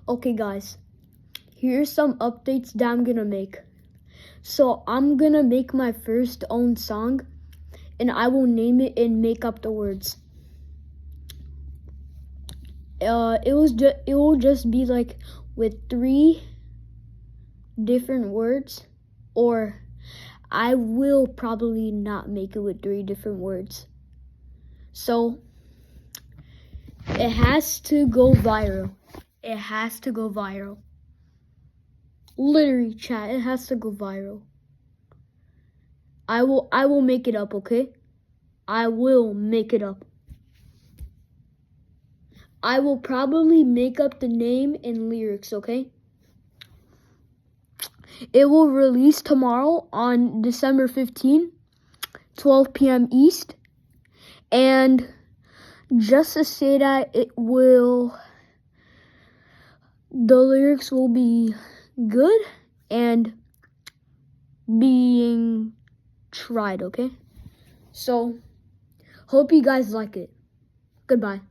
Okay guys, here's some updates that I'm gonna make. So I'm gonna make my first own song and I will name it and make up the words. It will just be like with 3 different words, or I will probably not make it with 3 different words. So it has to go viral. It has to go viral. Literally, chat, it has to go viral. I will make it up, okay? I will make it up. I will probably make up the name and lyrics, okay? It will release tomorrow on December 15, 12 p.m. East. And just to say that the lyrics will be good and being tried, okay? So, hope you guys like it. Goodbye.